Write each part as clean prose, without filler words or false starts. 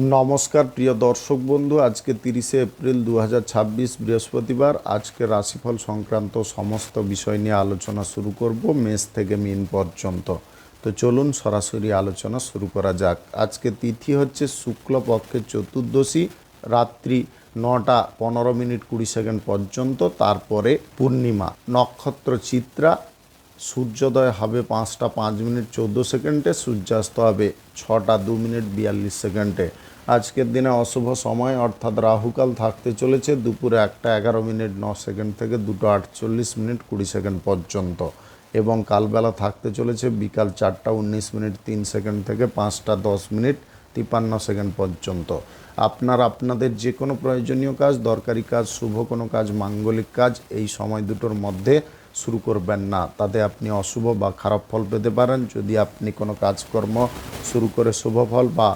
নমস্কার প্রিয় দর্শক বন্ধু, আজকে 30শে এপ্রিল 2026 বৃহস্পতিবার। আজকে রাশিফল সংক্রান্ত সমস্ত বিষয় নিয়ে আলোচনা শুরু করব মেষ থেকে মীন পর্যন্ত। তো চলুন সরাসরি আলোচনা শুরু করা যাক। আজকে তিথি হচ্ছে শুক্লপক্ষের চতুর্দশী, রাত্রি 9টা 15 মিনিট 20 সেকেন্ড পর্যন্ত, তারপরে পূর্ণিমা। নক্ষত্র চিত্রা। সূর্যোদয় হবে 5টা 5 মিনিট 14 সেকেন্ডে, সূর্যাস্ত হবে 6টা 2 মিনিট 42 সেকেন্ডে। আজকের দিনে অশুভ সময় অর্থাৎ রাহুকাল থাকতে চলেছে দুপুরে 1টা 11 মিনিট 9 সেকেন্ড থেকে 2টো 48 মিনিট 20 সেকেন্ড পর্যন্ত, এবং কালবেলা থাকতে চলেছে বিকাল 4টা 19 মিনিট 3 সেকেন্ড থেকে 5টা 10 মিনিট 53 সেকেন্ড পর্যন্ত। আপনাদের যে কোনো প্রয়োজনীয় কাজ, দরকারি কাজ, শুভ কোনো কাজ, মাঙ্গলিক কাজ এই সময় দুটোর মধ্যে শুরু করবেন না, তাতে আপনি অশুভ বা খারাপ ফল পেতে পারেন। যদি আপনি কোনো কাজকর্ম শুরু করে শুভ ফল বা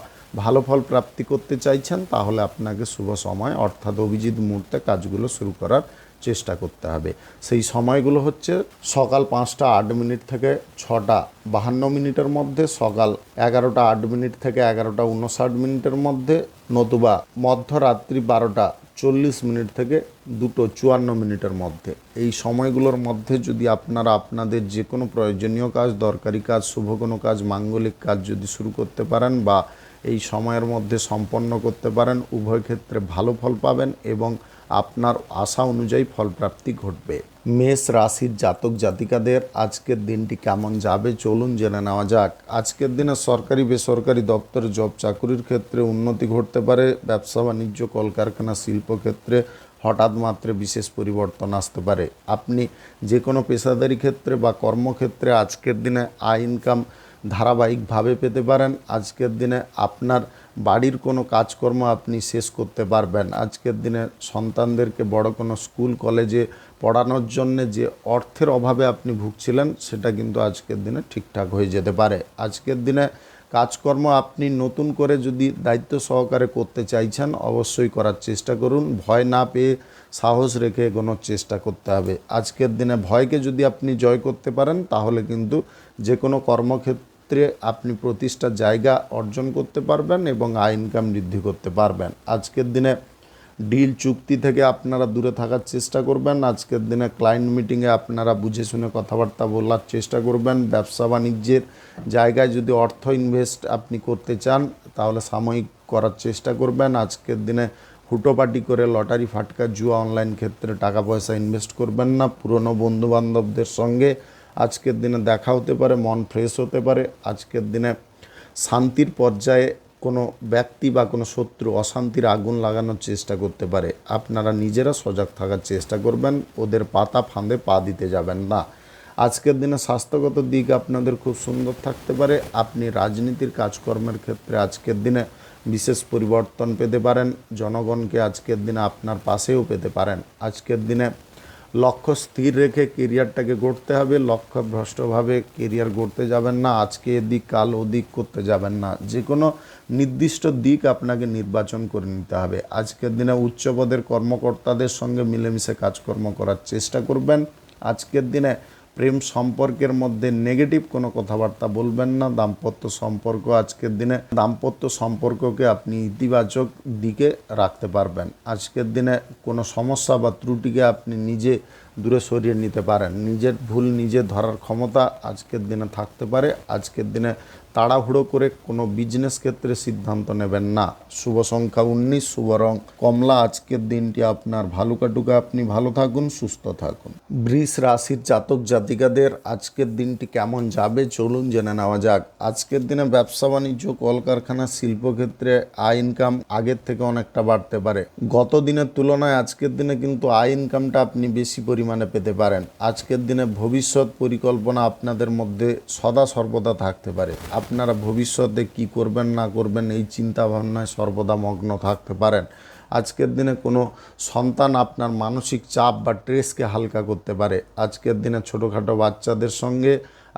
ভালো ফল প্রাপ্তি করতে চাইছেন, তাহলে আপনাকে শুভ সময় অর্থাৎ অভিজিৎ মুহূর্তে কাজগুলো শুরু করার চেষ্টা করতে হবে। সেই সময়গুলো হচ্ছে সকাল 5টা 8 মিনিট থেকে 6টা 52 মিনিটের মধ্যে, সকাল 11টা 8 মিনিট থেকে 11টা 59 মিনিটের মধ্যে, নতুবা মধ্যরাত্রি 12টা 40 মিনিট থেকে 2টো 54 মিনিটের মধ্যে। এই সময়গুলোর মধ্যে যদি আপনাদের যে কোনো প্রয়োজনীয় কাজ, দরকারি কাজ, শুভ কোনো কাজ, মাঙ্গলিক কাজ যদি শুরু করতে পারেন বা এই সময়ের মধ্যে সম্পন্ন করতে পারেন, উভয় ক্ষেত্রে ভালো ফল পাবেন এবং আপনার আশা অনুযায়ী ফলপ্রাপ্তি ঘটবে। মেষ রাশির জাতক জাতিকাদের আজকের দিনটি কেমন যাবে চলুন জেনে নেওয়া যাক। আজকের দিনে সরকারি বেসরকারি দপ্তরে জব চাকুরির ক্ষেত্রে উন্নতি ঘটতে পারে। ব্যবসা বাণিজ্য, কলকারখানা, শিল্পক্ষেত্রে হঠাৎ মাত্রে বিশেষ পরিবর্তন আসতে পারে। আপনি যে কোনো পেশাদারি ক্ষেত্রে বা কর্মক্ষেত্রে আজকের দিনে আয় ইনকাম ধারাবাহিকভাবে পেতে পারেন। আজকের দিনে আপনার বাড়ির কোনো কাজকর্ম আপনি শেষ করতে পারবেন। আজকের দিনে সন্তানদেরকে বড় কোনো স্কুল কলেজে পড়ানোর জন্য যে অর্থের অভাবে আপনি ভুগছিলেন, সেটা কিন্তু আজকের দিনে ঠিকঠাক হয়ে যেতে পারে। আজকের দিনে কাজকর্ম আপনি নতুন করে যদি দায়িত্ব সহকারে করতে চাইছেন, অবশ্যই করার চেষ্টা করুন। ভয় না পেয়ে সাহস রেখে এগোনোর চেষ্টা করতে হবে। আজকের দিনে ভয়কে যদি আপনি জয় করতে পারেন, তাহলে কিন্তু যে কোনো কর্মক্ষেত্রে আপনি প্রতিষ্ঠার জায়গা অর্জন করতে পারবেন এবং আয় ইনকাম বৃদ্ধি করতে পারবেন। আজকের দিনে ডিল চুক্তি থেকে আপনারা দূরে থাকার চেষ্টা করবেন। আজকের দিনে ক্লায়েন্ট মিটিংয়ে আপনারা বুঝে শুনে কথাবার্তা বলার চেষ্টা করবেন। ব্যবসা বাণিজ্যের জায়গায় যদি অর্থ ইনভেস্ট আপনি করতে চান, তাহলে সাময়িক করার চেষ্টা করবেন। আজকের দিনে হুটোপাটি করে লটারি, ফাটকা, জুয়া, অনলাইন ক্ষেত্রে টাকা পয়সা ইনভেস্ট করবেন না। পুরনো বন্ধুবান্ধবদের সঙ্গে আজকের দিনে দেখা হতে পারে, মন ফ্রেশ হতে পারে। আজকের দিনে শান্তির পর্যায়ে কোনো ব্যক্তি বা কোনো শত্রু অশান্তির আগুন লাগানোর চেষ্টা করতে পারে। আপনারা নিজেরা সজাগ থাকার চেষ্টা করবেন, ওদের পাতা ফাঁদে পা দিতে যাবেন না। আজকের দিনে স্বাস্থ্যগত দিক আপনাদের খুব সুন্দর থাকতে পারে। আপনি রাজনীতির কাজকর্মের ক্ষেত্রে আজকের দিনে বিশেষ পরিবর্তন পেতে পারেন। জনগণকে আজকের দিনে আপনার পাশেও পেতে পারেন। আজকের দিনে লক্ষ্য স্থির রেখে কেরিয়ারটাকে গড়তে হবে। লক্ষ্যভ্রষ্টভাবে কেরিয়ার গড়তে যাবেন না। আজকে এদিক কাল ওদিক করতে যাবেন না। যে কোনো নির্দিষ্ট দিক আপনাকে নির্বাচন করে নিতে হবে। আজকের দিনে উচ্চপদের কর্মকর্তাদের সঙ্গে মিলেমিশে কাজকর্ম করার চেষ্টা করবেন। আজকের দিনে প্রেম সম্পর্কের মধ্যে নেগেটিভ কোনো কথাবার্তা বলবেন না। দাম্পত্য সম্পর্ক আজকের দিনে দাম্পত্য সম্পর্ককে আপনি ইতিবাচক দিকে রাখতে পারবেন। আজকের দিনে কোনো সমস্যা বা ত্রুটিকে আপনি নিজে দূরে সরিয়ে নিতে পারেন। নিজের ভুল নিজে ধরার ক্ষমতা আজকের দিনে থাকতে পারে। আজকের দিনে তাড়াহুড়ো করে কোনো বিজনেস ক্ষেত্রে সিদ্ধান্ত নেবেন না। শুভ সংখ্যা 19, শুভ রং কমলা। আজকের দিনটি আপনার ভালো কাটুক, আপনি ভালো থাকুন, সুস্থ থাকুন। বৃষ রাশির জাতক জাতিকাদের আজকের দিনটি কেমন যাবে চলুন জেনে নেওয়া যাক। আজকের দিনে ব্যবসা বাণিজ্য, কলকারখানা, শিল্পক্ষেত্রে আয় ইনকাম আগের থেকে অনেকটা বাড়তে পারে। গত দিনের তুলনায় আজকের দিনে কিন্তু আয় ইনকামটা আপনি বেশি পরিমাণে পেতে পারেন। আজকের দিনে ভবিষ্যৎ পরিকল্পনা আপনাদের মধ্যে সদা সর্বদা থাকতে পারে। আপনারা ভবিষ্যতে কি করবেন না করবেন এই চিন্তা ভাবনায় সর্বদা মগ্ন থাকতে পারেন। আজকের দিনে কোনো সন্তান আপনার মানসিক চাপ বা স্ট্রেসকে হালকা করতে পারে। আজকের দিনে ছোটোখাটো বাচ্চাদের সঙ্গে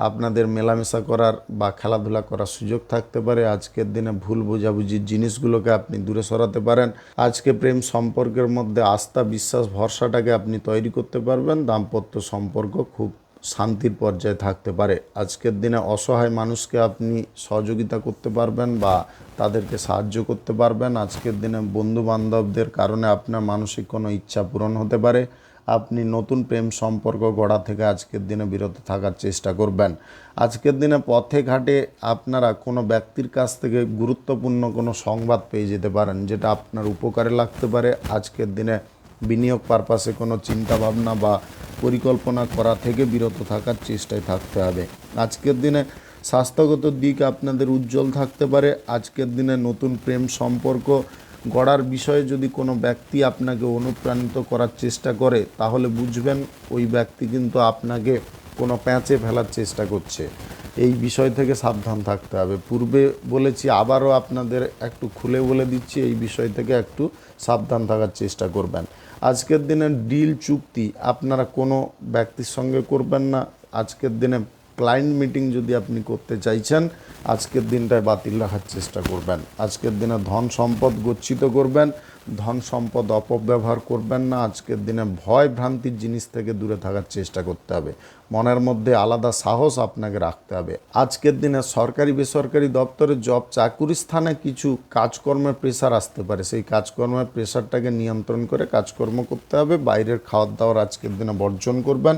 আপনাদের মেলামেশা করার বা খেলাধুলা করার সুযোগ থাকতে পারে। আজকের দিনে ভুল বোঝাবুঝির জিনিসগুলোকে আপনি দূরে সরাতে পারেন। আজকে প্রেম সম্পর্কের মধ্যে আস্থা, বিশ্বাস, ভরসাটাকে আপনি তৈরি করতে পারবেন। দাম্পত্য সম্পর্ক খুব শান্তির পর্যায়ে থাকতে পারে। আজকের দিনে অসহায় মানুষকে আপনি সহযোগিতা করতে পারবেন বা তাদেরকে সাহায্য করতে পারবেন। আজকের দিনে বন্ধু বান্ধবদের কারণে আপনার মানসিক কোনো ইচ্ছা পূরণ হতে পারে। আপনি নতুন প্রেম সম্পর্ক গড়া থেকে আজকের দিনে বিরত থাকার চেষ্টা করবেন। আজকের দিনে পথে ঘাটে আপনারা কোনো ব্যক্তির কাছ থেকে গুরুত্বপূর্ণ কোনো সংবাদ পেয়ে যেতে পারেন, যেটা আপনার উপকারে লাগতে পারে। আজকের দিনে বিনিয়োগ পারপাসে কোনো চিন্তাভাবনা বা পরিকল্পনা করা থেকে বিরত থাকার চেষ্টায় থাকতে হবে। আজকের দিনে স্বাস্থ্যগত দিক আপনাদের উজ্জ্বল থাকতে পারে। আজকের দিনে নতুন প্রেম সম্পর্ক গড়ার বিষয়ে যদি কোনো ব্যক্তি আপনাকে অনুপ্রাণিত করার চেষ্টা করে, তাহলে বুঝবেন ওই ব্যক্তি কিন্তু আপনাকে কোনো প্যাঁচে ফেলার চেষ্টা করছে। এই বিষয় থেকে সাবধান থাকতে হবে। পূর্বে বলেছি, আবারও আপনাদের একটু খুলে বলে দিচ্ছি, এই বিষয় থেকে একটু সাবধান থাকার চেষ্টা করবেন। আজকের দিনে ডিল চুক্তি আপনারা কোনো ব্যক্তির সঙ্গে করবেন না। আজকের দিনে ক্লায়েন্ট মিটিং যদি আপনি করতে চাইছেন, আজকের দিনটায় বাতিল রাখার চেষ্টা করবেন। আজকের দিনে ধন সম্পদ গচ্ছিত করবেন, ধন সম্পদ অপব্যবহার করবেন না। আজকের দিনে ভয় ভ্রান্তির জিনিস থেকে দূরে থাকার চেষ্টা করতে হবে। মনের মধ্যে আলাদা সাহস আপনাকে রাখতে হবে। আজকের দিনে সরকারি বেসরকারি দপ্তরে জব চাকুরি স্থানে কিছু কাজকর্মের প্রেশার আসতে পারে। সেই কাজকর্মের প্রেশারটাকে নিয়ন্ত্রণ করে কাজকর্ম করতে হবে। বাইরের খাওয়ার দাওয়ার আজকের দিনে বর্জন করবেন।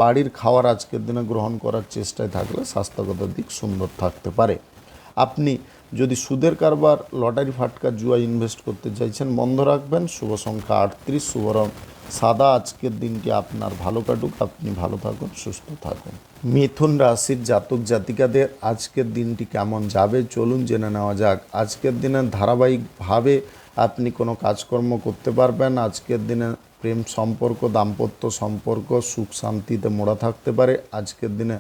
বাড়ির খাওয়ার আজকের দিনে গ্রহণ করার চেষ্টায় থাকলে স্বাস্থ্যগত দিক সুন্দর থাকতে পারে। আপনি যদি সুদের কারবার, লটারি, ফাটকা, জুয়া ইনভেস্ট করতে চাইছেন, বন্ধ রাখবেন। শুভ সংখ্যা 38, শুভ রং সাদা। আজকের দিনটি আপনার ভালো কাটুক। আপনি ভালো থাকুন, সুস্থ থাকুন। মিথুন রাশির জাতক জাতিকাদের আজকের দিনটি কেমন যাবে চলুন জেনে নেওয়া যাক। আজকের দিনে ধারাবাহিকভাবে আপনি কোনো কাজকর্ম করতে পারবেন। আজকের দিনে প্রেম সম্পর্ক, দাম্পত্য সম্পর্ক সুখ শান্তিতে মোড়া থাকতে পারে। আজকের দিনে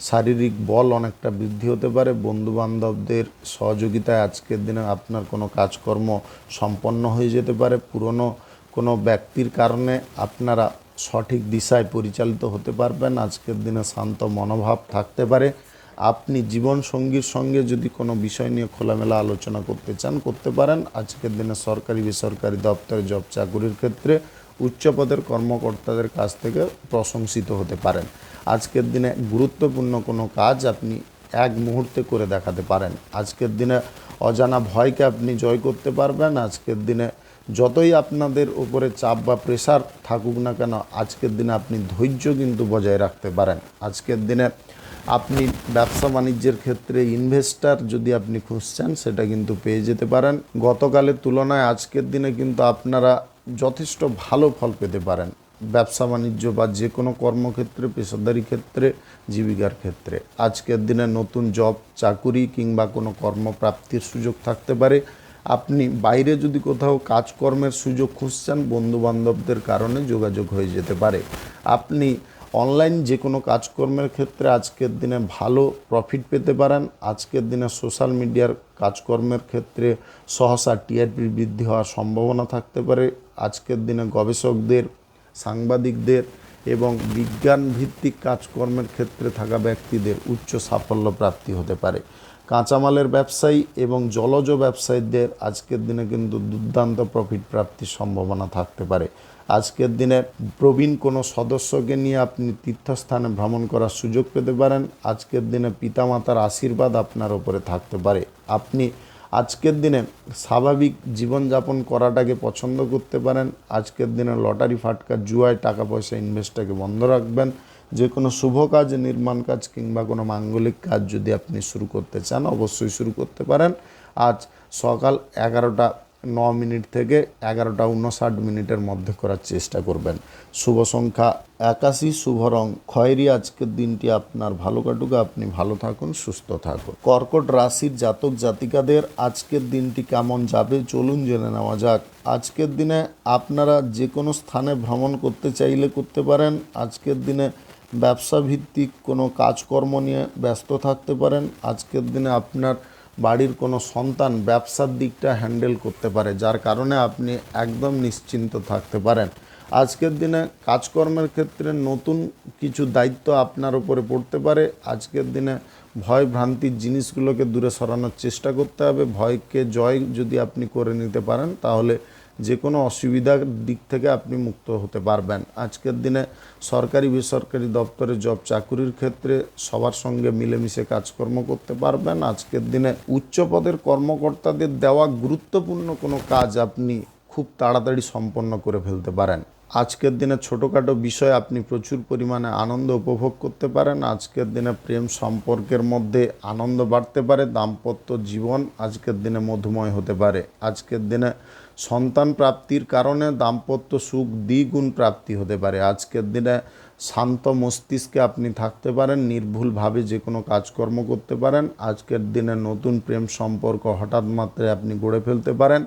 শারীরিক বল অনেকটা বৃদ্ধি হতে পারে। বন্ধুবান্ধবদের সহযোগিতায় আজকের দিনে আপনার কোনো কাজকর্ম সম্পন্ন হয়ে যেতে পারে। পুরনো কোনো ব্যক্তির কারণে আপনারা সঠিক দিশায় পরিচালিত হতে পারবেন। আজকের দিনে শান্ত মনোভাব থাকতে পারে। আপনি জীবনসঙ্গীর সঙ্গে যদি কোনো বিষয় নিয়ে খোলামেলা আলোচনা করতে চান, করতে পারেন। আজকের দিনে সরকারি বেসরকারি দপ্তরে জব চাকুরির ক্ষেত্রে উচ্চপদের কর্মকর্তাদের কাছ থেকে প্রশংসিত হতে পারেন। আজকের দিনে গুরুত্বপূর্ণ কোনো কাজ আপনি এক মুহূর্তে করে দেখাতে পারেন। আজকের দিনে অজানা ভয়কে আপনি জয় করতে পারবেন। আজকের দিনে যতই আপনাদের উপরে চাপ বা প্রেশার থাকুক না কেন, আজকের দিনে আপনি ধৈর্য কিন্তু বজায় রাখতে পারেন। আজকের দিনে আপনি ব্যবসা বাণিজ্যের ক্ষেত্রে ইনভেস্টার যদি আপনি খুঁজছেন, সেটা কিন্তু পেয়ে যেতে পারেন। গতকালের তুলনায় আজকের দিনে কিন্তু আপনারা যথেষ্ট ভালো ফল পেতে পারেন। ব্যবসা বাণিজ্য বা যে কোনো কর্মক্ষেত্রে, পেশাদারি ক্ষেত্রে, জীবিকার ক্ষেত্রে আজকের দিনে নতুন জব চাকুরি কিংবা কোনো কর্মপ্রাপ্তির সুযোগ থাকতে পারে। আপনি বাইরে যদি কোথাও কাজকর্মের সুযোগ খুঁজছেন, বন্ধুবান্ধবদের কারণে যোগাযোগ হয়ে যেতে পারে। আপনি অনলাইন যে কোনো কাজকর্মের ক্ষেত্রে আজকের দিনে ভালো প্রফিট পেতে পারেন। আজকের দিনে সোশ্যাল মিডিয়ার কাজকর্মের ক্ষেত্রে সহসা টিআরপি বৃদ্ধি হওয়ার সম্ভাবনা থাকতে পারে। আজকের দিনে গবেষকদের, সাংবাদিকদের এবং বিজ্ঞান ভিত্তিক কাজকর্মের ক্ষেত্রে থাকা ব্যক্তিদের উচ্চ সাফল্য প্রাপ্তি হতে পারে। কাঁচামালের ব্যবসায়ী এবং জলজ ব্যবসায়ীদের আজকের দিনে কিন্তু দুর্দান্ত প্রফিট প্রাপ্তির সম্ভাবনা থাকতে পারে। আজকের দিনে প্রবীণ কোনো সদস্যকে নিয়ে আপনি তীর্থস্থানে ভ্রমণ করার সুযোগ পেতে পারেন। আজকের দিনে পিতামাতার আশীর্বাদ আপনার ওপরে থাকতে পারে। আপনি আজকের দিনে স্বাভাবিক জীবনযাপন করাটাকে পছন্দ করতে পারেন। আজকের দিনে লটারি, ফাটকা, জুয়ায় টাকা পয়সা ইনভেস্টটাকে বন্ধ রাখবেন। যে কোনো শুভ কাজ, নির্মাণ কাজ কিংবা কোনো মাঙ্গলিক কাজ যদি আপনি শুরু করতে চান, অবশ্যই শুরু করতে পারেন। আজ সকাল 11:09 থেকে 11:59 মধ্যে করার চেষ্টা করবেন। শুভ সংখ্যা 81, শুভ রং খয়েরি। আজকের দিনটি আপনার ভালো কাটুক। আপনি ভালো থাকুন, সুস্থ থাকুন। কর্কট রাশির জাতক জাতিকাদের আজকের দিনটি কেমন যাবে চলুন জেনে নেওয়া যাক। আজকের দিনে আপনারা যে কোনো স্থানে ভ্রমণ করতে চাইলে করতে পারেন। আজকের দিনে ব্যবসা ভিত্তিক কোনো কাজকর্ম নিয়ে ব্যস্ত থাকতে পারেন। আজকের দিনে আপনার বাড়ির কোনো সন্তান ব্যবসার দিকটা হ্যান্ডেল করতে পারে, যার কারণে আপনি একদম নিশ্চিন্ত থাকতে পারেন। আজকের দিনে কাজকর্মের ক্ষেত্রে নতুন কিছু দায়িত্ব আপনার উপরে পড়তে পারে। আজকের দিনে ভয় ভ্রান্তির জিনিসগুলোকে দূরে সরানোর চেষ্টা করতে হবে। ভয়কে জয় যদি আপনি করে নিতে পারেন, তাহলে যে কোনো অসুবিধার দিক থেকে আপনি মুক্ত হতে পারবেন। আজকের দিনে সরকারি বেসরকারি দপ্তরে জব চাকুরির ক্ষেত্রে সবার সঙ্গে মিলেমিশে কাজকর্ম করতে পারবেন। আজকের দিনে উচ্চ পদের কর্মকর্তাদের দেওয়া গুরুত্বপূর্ণ কোনো কাজ আপনি খুব তাড়াতাড়ি সম্পন্ন করে ফেলতে পারেন। আজকের দিনে ছোটোখাটো বিষয়ে আপনি প্রচুর পরিমাণে আনন্দ উপভোগ করতে পারেন। আজকের দিনে প্রেম সম্পর্কের মধ্যে আনন্দ বাড়তে পারে। দাম্পত্য জীবন আজকের দিনে মধুময় হতে পারে। আজকের দিনে সন্তান প্রাপ্তির কারণে দাম্পত্য সুখ দ্বিগুণ প্রাপ্তি হতে পারে। আজকের দিনে শান্ত মস্তিষ্কে আপনি থাকতে পারেন, নির্ভুলভাবে যে কোনো কাজকর্ম করতে পারেন। আজকের দিনে নতুন প্রেম সম্পর্ক হঠাৎ মাত্রায় আপনি গড়ে ফেলতে পারেন।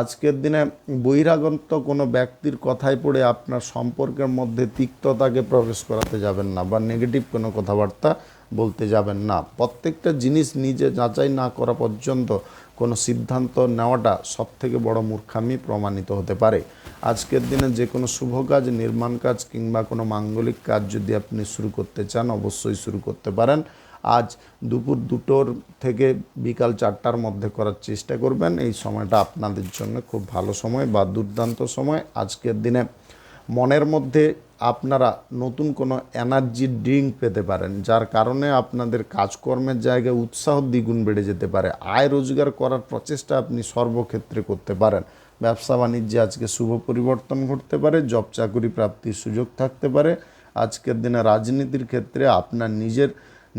আজকের দিনে বহিরাগত কোনো ব্যক্তির কথায় পড়ে আপনার সম্পর্কের মধ্যে তিক্ততাকে প্রবেশ করাতে যাবেন না, বা নেগেটিভ কোনো কথাবার্তা বলতে যাবেন না। প্রত্যেকটা জিনিস নিজে যাচাই না করা পর্যন্ত কোনো সিদ্ধান্ত নেওয়াটা সবথেকে বড় মূর্খামি প্রমাণিত হতে পারে। আজকের দিনে যে কোনো শুভ কাজ, নির্মাণ কাজ কিংবা কোনো মাঙ্গলিক কাজ যদি আপনি শুরু করতে চান, অবশ্যই শুরু করতে পারেন। আজ দুপুর 2টোর থেকে বিকাল 4টার মধ্যে করার চেষ্টা করবেন। এই সময়টা আপনাদের জন্য খুব ভালো সময় বা দুর্দান্ত সময়। আজকের দিনে মনের মধ্যে আপনারা নতুন কোনো এনার্জি ড্রিঙ্ক পেতে পারেন, যার কারণে আপনাদের কাজকর্মের জায়গায় উৎসাহ দ্বিগুণ বেড়ে যেতে পারে। আয় রোজগার করার প্রচেষ্টা আপনি সর্বক্ষেত্রে করতে পারেন। ব্যবসা বাণিজ্যে আজকে শুভ পরিবর্তন ঘটতে পারে। জব চাকুরি প্রাপ্তির সুযোগ থাকতে পারে। আজকের দিনে রাজনীতির ক্ষেত্রে আপনার নিজের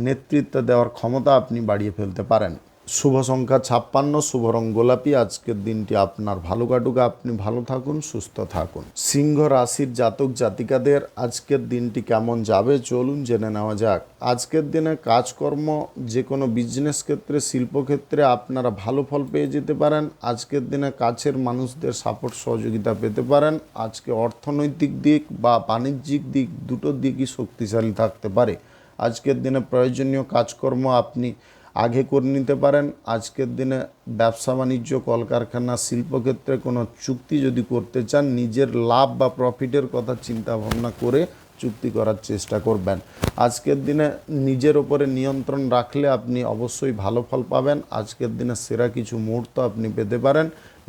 নেতৃত্ব দেওয়ার ক্ষমতা আপনি বাড়িয়ে ফেলতে পারেন। শুভ সংখ্যা 56, শুভ রং গোলাপি। আজকের দিনটি আপনার ভালো কাটুক, আপনি ভালো থাকুন, সুস্থ থাকুন। সিংহ রাশির জাতক জাতিকাদের আজকের দিনটি কেমন যাবে চলুন জেনে নেওয়া যাক। আজকের দিনে কাজকর্ম, যে কোনো বিজনেস ক্ষেত্রে, শিল্পক্ষেত্রে আপনারা ভালো ফল পেয়ে যেতে পারেন। আজকের দিনে কাছের মানুষদের সাপোর্ট সহযোগিতা পেতে পারেন। আজকে অর্থনৈতিক দিক বা বাণিজ্যিক দিক, দুটো দিকই শক্তিশালী থাকতে পারে। আজকের দিনে প্রয়োজনীয় কাজকর্ম আপনি আগে করে নিতে পারেন। আজকের দিনে ব্যবসা বাণিজ্য, কলকারখানা, শিল্পক্ষেত্রে কোনো চুক্তি যদি করতে চান, নিজের লাভ বা প্রফিটের কথা চিন্তা ভাবনা করে চুক্তি করার চেষ্টা করবেন। আজকের দিনে নিজের ওপরে নিয়ন্ত্রণ রাখলে আপনি অবশ্যই ভালো ফল পাবেন। আজকের দিনে সেরা কিছু মুহূর্ত আপনি পেতে পারেন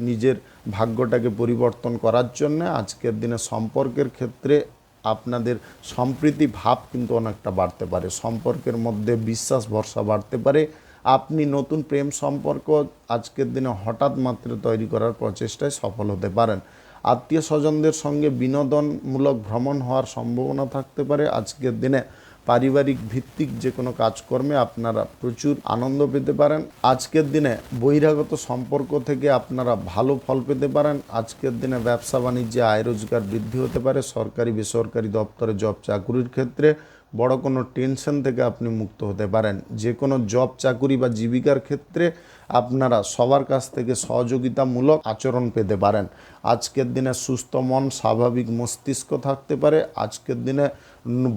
নিজের ভাগ্যটাকে পরিবর্তন করার জন্য। আজকের দিনে সম্পর্কের ক্ষেত্রে আপনাদের সম্প্রীতি ভাব কিন্তু অনেকটা বাড়তে পারে। সম্পর্কের মধ্যে বিশ্বাস ভরসা বাড়তে পারে। আপনি নতুন প্রেম সম্পর্ক আজকের দিনে হঠাৎ মাত্রা তৈরি করার প্রচেষ্টায় সফল হতে পারেন। আত্মীয় স্বজনদের সঙ্গে বিনোদনমূলক ভ্রমণ হওয়ার সম্ভাবনা থাকতে পারে। আজকের দিনে পারিবারিক ভিত্তিক যে কোনো কাজকর্মে আপনারা প্রচুর আনন্দ পেতে পারেন। আজকের দিনে বহিরাগত সম্পর্ক থেকে আপনারা ভালো ফল পেতে পারেন। আজকের দিনে ব্যবসা বাণিজ্যে আয় রোজগার বৃদ্ধি হতে পারে। সরকারি বেসরকারি দপ্তরে জব চাকুরির ক্ষেত্রে বড় কোনো টেনশন থেকে আপনি মুক্ত হতে পারেন। যে কোনো জব চাকুরি বা জীবিকার ক্ষেত্রে আপনারা সবার কাছ থেকে সহযোগিতামূলক আচরণ পেতে পারেন। আজকের দিনে সুস্থ মন, স্বাভাবিক মস্তিষ্ক থাকতে পারে। আজকের দিনে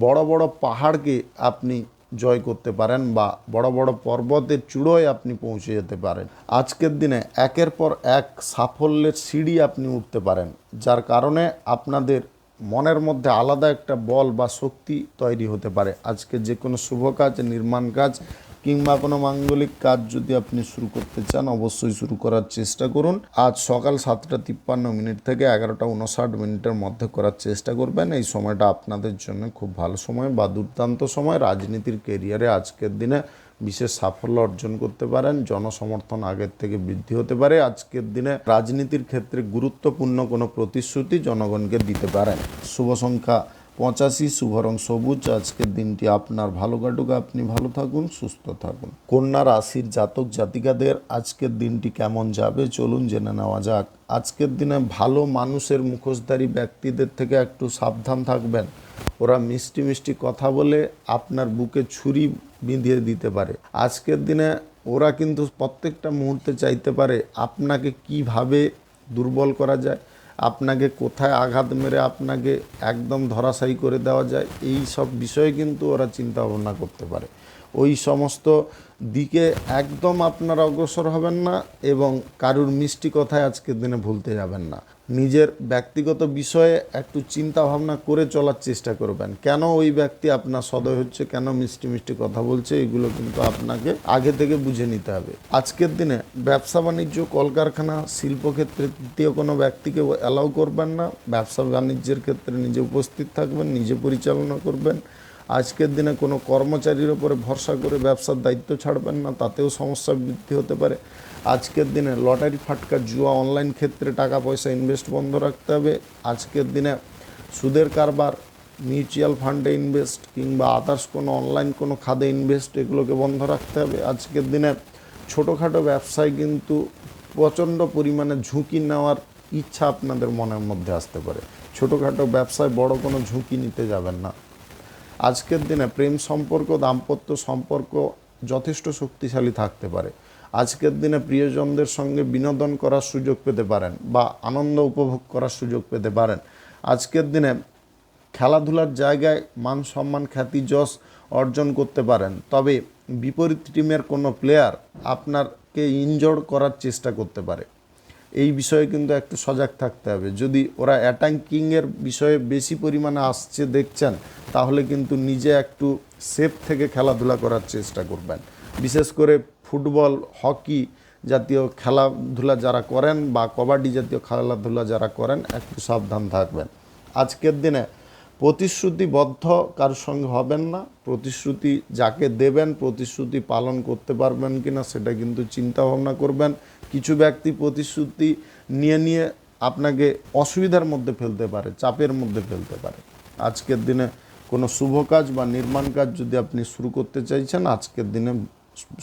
বড় বড় পাহাড়কে আপনি জয় করতে পারেন, বা বড় বড় পর্বতের চূড়োয় আপনি পৌঁছে যেতে পারেন। আজকের দিনে একের পর এক সাফল্যের সিঁড়ি আপনি উঠতে পারেন, যার কারণে আপনাদের মনের মধ্যে আলাদা একটা বল বা শক্তি তৈরি হতে পারে। আজকে যে কোনো শুভ কাজ, নির্মাণ কাজ কিংবা কোনো মাঙ্গলিক কাজ যদি আপনি শুরু করতে চান, অবশ্যই শুরু করার চেষ্টা করুন। আজ সকাল 7টা 53 থেকে 11টা 59 মধ্যে করার চেষ্টা করবেন। এই সময়টা আপনাদের জন্য খুব ভালো সময় বা দুর্দান্ত সময়। রাজনীতির কেরিয়ারে আজকের দিনে বিশেষ সাফল্য অর্জন করতে পারেন। জনসমর্থন আগের থেকে বৃদ্ধি হতে পারে। আজকের দিনে রাজনীতির ক্ষেত্রে গুরুত্বপূর্ণ কোনো প্রতিশ্রুতি জনগণকে দিতে পারেন। শুভ সংখ্যা 85, শুভ রং সবুজ। আজকের দিনটি আপনার ভালো কাটুক, আপনি ভালো থাকুন, সুস্থ থাকুন। কন্যা রাশির জাতক জাতিকাদের আজকের দিনটি কেমন যাবে চলুন জেনে নেওয়া যাক। আজকের দিনে ভালো মানুষের মুখোশধারী ব্যক্তিদের থেকে একটু সাবধান থাকবেন। ওরা মিষ্টি মিষ্টি কথা বলে আপনার বুকে ছুরি বিঁধিয়ে দিতে পারে। আজকের দিনে ওরা কিন্তু প্রত্যেকটা মুহূর্তে চাইতে পারে আপনাকে কিভাবে দুর্বল করা যায়, আপনাকে কোথায় আঘাত মেরে আপনাকে একদম ধরাশায়ী করে দেওয়া যায়। এই সব বিষয়ে কিন্তু ওরা চিন্তা ভাবনা করতে পারে। ওই সমস্ত দিকে একদম আপনারা অগ্রসর হবেন না এবং কারুর মিষ্টি কথায় আজকের দিনে ভুলতে যাবেন না। নিজের ব্যক্তিগত বিষয়ে একটু চিন্তা ভাবনা করে চলার চেষ্টা করবেন। কেন ওই ব্যক্তি আপনার সদয় হচ্ছে, কেন মিষ্টি মিষ্টি কথা বলছে, এগুলো কিন্তু আপনাকে আগে থেকে বুঝে নিতে হবে। আজকের দিনে ব্যবসা বাণিজ্য, কলকারখানা, শিল্পক্ষেত্রে তৃতীয় কোনো ব্যক্তিকে অ্যালাউ করবেন না। ব্যবসা বাণিজ্যের ক্ষেত্রে নিজে উপস্থিত থাকবেন, নিজে পরিচালনা করবেন। আজকের দিনে কোনো কর্মচারীর ওপরে ভরসা করে ব্যবসার দায়িত্ব ছাড়বেন না, তাতেও সমস্যা বৃদ্ধি হতে পারে। আজকের দিনে লটারি, ফাটকা, জুয়া, অনলাইন ক্ষেত্রে টাকা পয়সা ইনভেস্ট বন্ধ রাখতে হবে। আজকের দিনে সুদের কারবার, মিউচুয়াল ফান্ডে ইনভেস্ট কিংবা আদার্স কোনো অনলাইন কোনো খাদে ইনভেস্ট, এগুলোকে বন্ধ রাখতে হবে। আজকের দিনে ছোটোখাটো ব্যবসায় কিন্তু প্রচণ্ড পরিমাণে ঝুঁকি নেওয়ার ইচ্ছা আপনাদের মনের মধ্যে আসতে পারে। ছোটোখাটো ব্যবসায় বড় কোনো ঝুঁকি নিতে যাবেন না। আজকের দিনে প্রেম সম্পর্ক, দাম্পত্য সম্পর্ক যথেষ্ট শক্তিশালী থাকতে পারে। আজকের দিনে প্রিয়জনদের সঙ্গে বিনোদন করার সুযোগ পেতে পারেন বা আনন্দ উপভোগ করার সুযোগ পেতে পারেন। আজকের দিনে খেলাধুলার জায়গায় মান সম্মান, খ্যাতি, যশ অর্জন করতে পারেন। তবে বিপরীত টিমের কোনো প্লেয়ার আপনাকে ইনজোর্ড করার চেষ্টা করতে পারে। এই বিষয়ে কিন্তু একটু সজাগ থাকতে হবে। যদি ওরা অ্যাটাকিংয়ের বিষয়ে বেশি পরিমাণে আসছে দেখছেন, তাহলে কিন্তু নিজে একটু সেফ থেকে খেলাধুলা করার চেষ্টা করবেন। বিশেষ করে ফুটবল, হকি জাতীয় খেলাধুলা যারা করেন বা কবাডি জাতীয় খেলাধুলা যারা করেন, একটু সাবধান থাকবেন। আজকের দিনে প্রতিশ্রুতিবদ্ধ কারোর সঙ্গে হবেন না। প্রতিশ্রুতি যাকে দেবেন, প্রতিশ্রুতি পালন করতে পারবেন কি না সেটা কিন্তু চিন্তা ভাবনা করবেন। কিছু ব্যক্তি প্রতিশ্রুতি নিয়ে আপনাকে অসুবিধার মধ্যে ফেলতে পারে, চাপের মধ্যে ফেলতে পারে। আজকের দিনে কোনো শুভ কাজ বা নির্মাণ কাজ যদি আপনি শুরু করতে চাইছেন, আজকের দিনে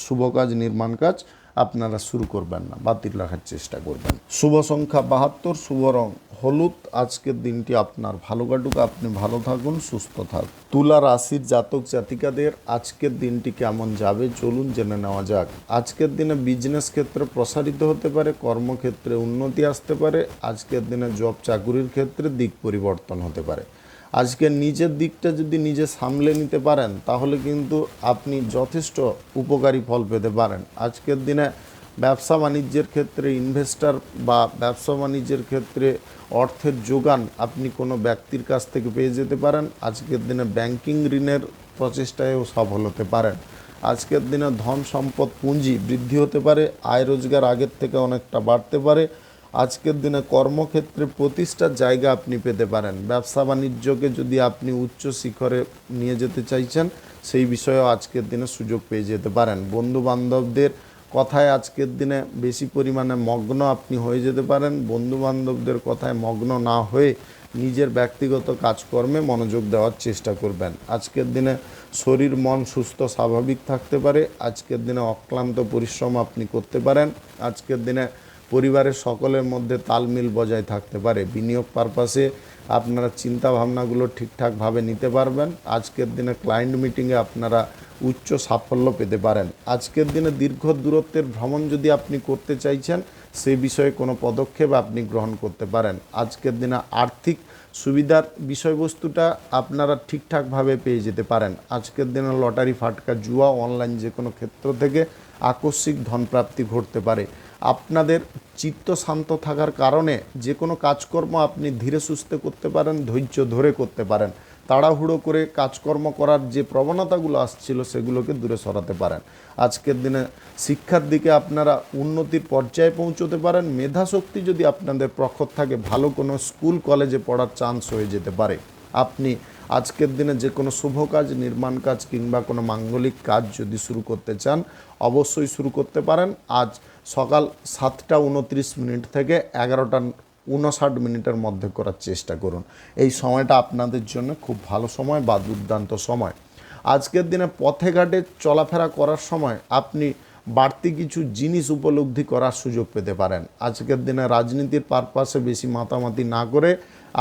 শুভ কাজ, নির্মাণ কাজ আপনারা শুরু করবেন না, বাতিল রাখার চেষ্টা করবেন। শুভ সংখ্যা 72, শুভ রং হলুদ। আজকের দিনটি আপনার ভালো কাটুক, আপনি ভালো থাকুন, সুস্থ থাকুন। তুলা রাশির জাতক জাতিকাদের আজকের দিনটি কেমন যাবে চলুন জেনে নেওয়া যাক। আজকের দিনে বিজনেস ক্ষেত্রে প্রসারিত হতে পারে, কর্মক্ষেত্রে উন্নতি আসতে পারে। আজকের দিনে জব চাকুরির ক্ষেত্রে দিক পরিবর্তন হতে পারে। আজকে নিজের দিকটা যদি নিজে সামলে নিতে পারেন, তাহলে কিন্তু আপনি যথেষ্ট উপকারী ফল পেতে পারেন। আজকের দিনে ব্যবসা বাণিজ্যের ক্ষেত্রে ইনভেস্টর বা ব্যবসা বাণিজ্যের ক্ষেত্রে অর্থের যোগান আপনি কোনো ব্যক্তির কাছ থেকে পেয়ে যেতে পারেন। আজকের দিনে ব্যাংকিং ঋণের প্রচেষ্টায়ও সফল হতে পারেন। আজকের দিনে ধন সম্পদ পুঁজি বৃদ্ধি হতে পারে, আয় রোজগার আগের থেকে অনেকটা বাড়তে পারে। আজকের দিনে কর্মক্ষেত্রে প্রতিষ্ঠার জায়গা আপনি পেতে পারেন। ব্যবসা বাণিজ্যকে যদি আপনি উচ্চ শিখরে নিয়ে যেতে চাইছেন, সেই বিষয়েও আজকের দিনে সুযোগ পেয়ে যেতে পারেন। বন্ধু বান্ধবদের কথায় আজকের দিনে বেশি পরিমাণে মগ্ন আপনি হয়ে যেতে পারেন। বন্ধু বান্ধবদের কথায় মগ্ন না হয়ে নিজের ব্যক্তিগত কাজকর্মে মনোযোগ দেওয়ার চেষ্টা করবেন। আজকের দিনে শরীর মন সুস্থ স্বাভাবিক থাকতে পারে। আজকের দিনে অক্লান্ত পরিশ্রম আপনি করতে পারেন। আজকের দিনে পরিবারের সকলের মধ্যে তালমিল বজায় থাকতে পারে। বিনিয়োগ পারপাসে আপনারা চিন্তা ভাবনাগুলো ঠিকঠাকভাবে নিতে পারবেন। আজকের দিনে ক্লায়েন্ট মিটিংয়ে আপনারা উচ্চ সাফল্য পেতে পারেন। আজকের দিনে দীর্ঘ দূরত্বের ভ্রমণ যদি আপনি করতে চাইছেন, সেই বিষয়ে কোনো পদক্ষেপ আপনি গ্রহণ করতে পারেন। আজকের দিনে আর্থিক সুবিধার বিষয়বস্তুটা আপনারা ঠিকঠাকভাবে পেয়ে যেতে পারেন। আজকের দিনে লটারি, ফাটকা, জুয়া, অনলাইন যে কোনো ক্ষেত্র থেকে আকস্মিক ধনপ্রাপ্তি ঘটতে পারে। আপনাদের চিত্ত শান্ত থাকার কারণে যে কোনো কাজকর্ম আপনি ধীরে সুস্থে করতে পারেন, ধৈর্য ধরে করতে পারেন। তাড়াহুড়ো করে কাজকর্ম করার যে প্রবণতাগুলো আসছিল, সেগুলোকে দূরে সরাতে পারেন। আজকের দিনে শিক্ষার দিকে আপনারা উন্নতির পর্যায়ে পৌঁছতে পারেন। মেধাশক্তি যদি আপনাদের প্রখর থাকে, ভালো কোনো স্কুল কলেজে পড়ার চান্স হয়ে যেতে পারে। আপনি আজকের দিনে যে কোনো শুভ কাজ, নির্মাণ কাজ কিংবা কোনো মাঙ্গলিক কাজ যদি শুরু করতে চান, অবশ্যই শুরু করতে পারেন। আজ সকাল 7টা 29 থেকে 11টা 59 মধ্যে করার চেষ্টা করুন। এই সময়টা আপনাদের জন্য খুব ভালো সময় বা দুর্দান্ত সময়। আজকের দিনে পথে ঘাটে চলাফেরা করার সময় আপনি বাড়তি কিছু জিনিস উপলব্ধি করার সুযোগ পেতে পারেন। আজকের দিনে রাজনীতির পারপাসে বেশি মাতামাতি না করে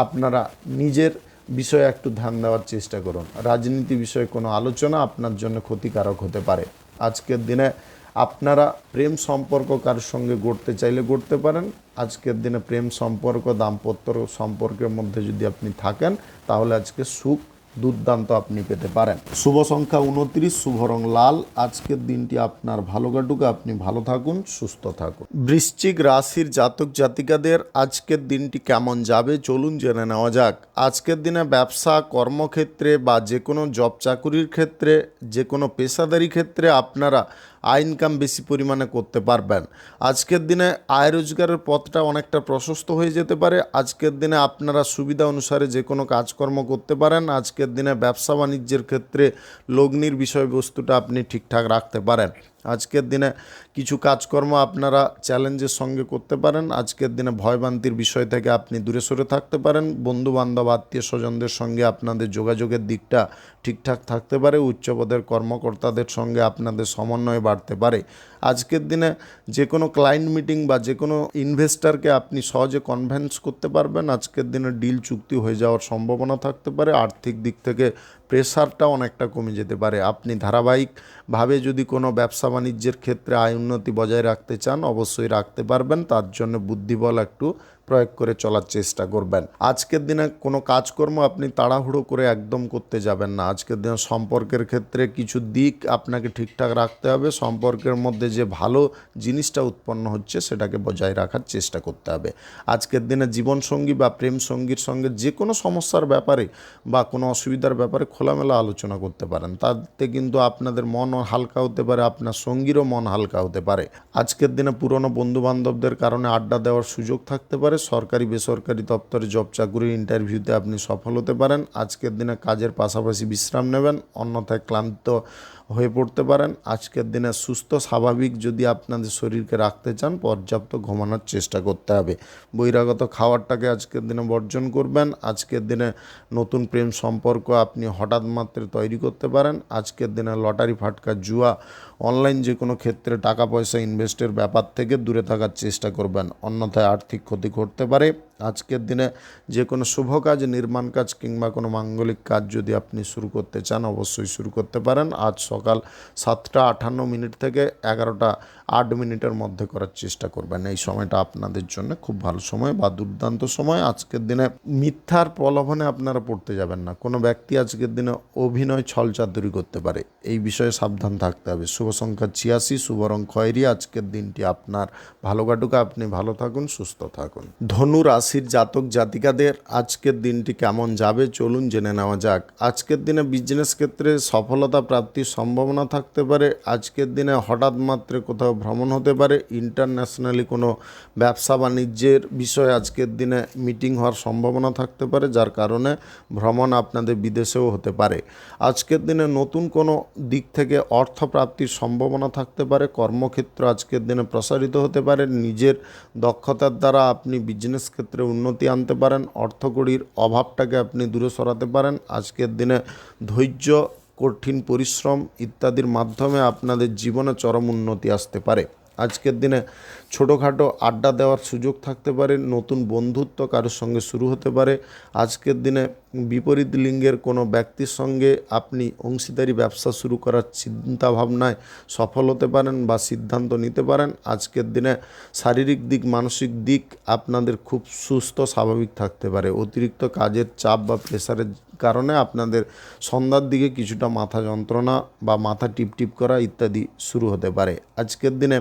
আপনারা নিজের বিষয়ে একটু ধ্যান দেওয়ার চেষ্টা করুন। রাজনীতি বিষয়ে কোনো আলোচনা আপনার জন্য ক্ষতিকারক হতে পারে। আজকের দিনে আপনারা প্রেম সম্পর্ক কারোর সঙ্গে গড়তে চাইলে গড়তে পারেন। আজকের দিনে প্রেম সম্পর্ক, দাম্পত্য সম্পর্কের মধ্যে যদি আপনি থাকেন, তাহলে আজকে সুখ দুর্দান্ত আপনি পেতে পারেন। শুভ সংখ্যা 29, শুভ রং লাল। আজকের দিনটি আপনার ভালো কাটুক, আপনি ভালো থাকুন, সুস্থ থাকুন। বৃশ্চিক রাশির জাতক জাতিকাদের আজকের দিনটি কেমন যাবে চলুন জেনে নেওয়া যাক। আজকের দিনে ব্যবসা, কর্মক্ষেত্রে বা যে কোনো জব চাকুরির ক্ষেত্রে, যে কোনো পেশাদারি ক্ষেত্রে আপনারা আয় ইনকাম বেশি পরিমাণে করতে পারবেন। আজকের দিনে আয় রোজগারের পথটা অনেকটা প্রশস্ত হয়ে যেতে পারে। আজকের দিনে আপনারা সুবিধা অনুসারে যে কোনো কাজকর্ম করতে পারেন। আজকের দিনে ব্যবসা বাণিজ্যের ক্ষেত্রে লগ্নির বিষয়বস্তুটা আপনি ঠিকঠাক রাখতে পারেন। আজকের দিনে কিছু কাজকর্ম আপনারা চ্যালেঞ্জের সঙ্গে করতে পারেন। আজকের দিনে ভয়ভ্রান্তির বিষয় থেকে আপনি দূরে সরে থাকতে পারেন। বন্ধুবান্ধব, আত্মীয় স্বজনদের সঙ্গে আপনাদের যোগাযোগের দিকটা ঠিকঠাক থাকতে পারে। উচ্চপদের কর্মকর্তাদের সঙ্গে আপনাদের সমন্বয় বাড়তে পারে। আজকের দিনে যে কোনো ক্লায়েন্ট মিটিং বা যে কোনো ইনভেস্টরকে আপনি সহজে কনভিন্স করতে পারবেন। আজকের দিনে ডিল চুক্তি হয়ে যাওয়ার সম্ভাবনা থাকতে পারে। আর্থিক দিক থেকে প্রেশারটা অনেকটা কমে যেতে পারে। আপনি ধারাবাহিকভাবে যদি কোনো ব্যবসা বাণিজ্যের ক্ষেত্রে আয় উন্নতি বজায় রাখতে চান, অবশ্যই রাখতে পারবেন। তার জন্য বুদ্ধিবল একটু প্রয়োগ করে চলার চেষ্টা করবেন। আজকের দিনে কোনো কাজকর্ম আপনি তাড়াহুড়ো করে একদম করতে যাবেন না। আজকের দিনে সম্পর্কের ক্ষেত্রে কিছু দিক আপনাকে ঠিকঠাক রাখতে হবে। সম্পর্কের মধ্যে যে ভালো জিনিসটা উৎপন্ন হচ্ছে সেটাকে বজায় রাখার চেষ্টা করতে হবে। আজকের দিনে জীবনসঙ্গী বা প্রেম সঙ্গীর সঙ্গে যে কোনো সমস্যার ব্যাপারে বা কোনো অসুবিধার ব্যাপারে খোলামেলা আলোচনা করতে পারেন। তাতে কিন্তু আপনাদের মনও হালকা হতে পারে, আপনার সঙ্গীরও মন হালকা হতে পারে। আজকের দিনে পুরনো বন্ধুবান্ধবদের কারণে আড্ডা দেওয়ার সুযোগ থাকতে পারে। সরকারি বেসরকারি দপ্তরে জব চাকুরির ইন্টারভিউতে আপনি সফল হতে পারেন। আজকের দিনে কাজের পাশাপাশি বিশ্রাম নেবেন, অন্যথায় ক্লান্ত হয়ে পড়তে পারেন। আজকের দিনে সুস্থ স্বাভাবিক যদি আপনাদের শরীরকে রাখতে চান, পর্যাপ্ত ঘুমানোর চেষ্টা করতে হবে। বহিরাগত খাবারটাকে আজকের দিনে বর্জন করবেন। আজকের দিনে নতুন প্রেম সম্পর্ক আপনি হঠাৎ মাত্রে তৈরি করতে পারেন। আজকের দিনে লটারি, ফাটকা, জুয়া, অনলাইন যে কোনো ক্ষেত্রে টাকা পয়সা ইনভেস্টের ব্যাপার থেকে দূরে থাকার চেষ্টা করবেন, অন্যথায় আর্থিক ক্ষতি ঘটতে পারে। আজকের দিনে যে কোনো শুভ কাজ, নির্মাণ কাজ কিংবা কোনো মাঙ্গলিক কাজ যদি আপনি শুরু করতে চান, অবশ্যই শুরু করতে পারেন। আজ সকাল 7টা 58 থেকে 11টা 8 মধ্যে করার চেষ্টা করবেন। এই সময়টা আপনাদের জন্য খুব ভালো সময় বা দুর্দান্ত সময়। আজকের দিনে মিথ্যার প্রলোভনে আপনারা পড়তে যাবেন না। কোনো ব্যক্তি আজকের দিনে অভিনয় ছলচাতুরি করতে পারে, এই বিষয়ে সাবধান থাকতে হবে। শুভ সংখ্যা 86, শুভ রং খয়েরি। আজকের দিনটি আপনার ভালো কাটুক, আপনি ভালো থাকুন, সুস্থ থাকুন। ধনু রাশির জাতক জাতিকাদের আজকের দিনটি কেমন যাবে চলুন জেনে নেওয়া যাক। আজকের দিনে বিজনেস ক্ষেত্রে সফলতা প্রাপ্তির সম্ভাবনা থাকতে পারে। আজকের দিনে হঠাৎ মাত্রে কোথাও ভ্রমণ হতে পারে। ইন্টারন্যাশনালি কোনো ব্যবসা বাণিজ্যের বিষয়ে আজকের দিনে মিটিং হওয়ার সম্ভাবনা থাকতে পারে, যার কারণে ভ্রমণ আপনাদের বিদেশেও হতে পারে। আজকের দিনে নতুন কোনো দিক থেকে অর্থ প্রাপ্তির সম্ভাবনা থাকতে পারে। কর্মক্ষেত্র আজকের দিনে প্রসারিত হতে পারে। নিজের দক্ষতার দ্বারা আপনি বিজনেস ক্ষেত্রে উন্নতি আনতে পারেন। অর্থকড়ির অভাবটাকে আপনি দূরে সরাতে পারেন। আজকের দিনে ধৈর্য, কঠিন পরিশ্রম ইত্যাদির মাধ্যমে আপনাদের জীবনে চরম উন্নতি আসতে পারে। আজকের দিনে ছোটোখাটো আড্ডা দেওয়ার সুযোগ থাকতে পারে। নতুন বন্ধুত্ব কারোর সঙ্গে শুরু হতে পারে। আজকের দিনে বিপরীত লিঙ্গের কোনো ব্যক্তির সঙ্গে আপনি অংশীদারি ব্যবসা শুরু করার চিন্তাভাবনায় সফল হতে পারেন বা সিদ্ধান্ত নিতে পারেন। আজকের দিনে শারীরিক দিক, মানসিক দিক আপনাদের খুব সুস্থ স্বাভাবিক থাকতে পারে। অতিরিক্ত কাজের চাপ বা প্রেশারের কারণে আপনাদের সন্ধ্যার দিকে কিছুটা মাথা যন্ত্রণা বা মাথা টিপটিপ করা ইত্যাদি শুরু হতে পারে। আজকের দিনে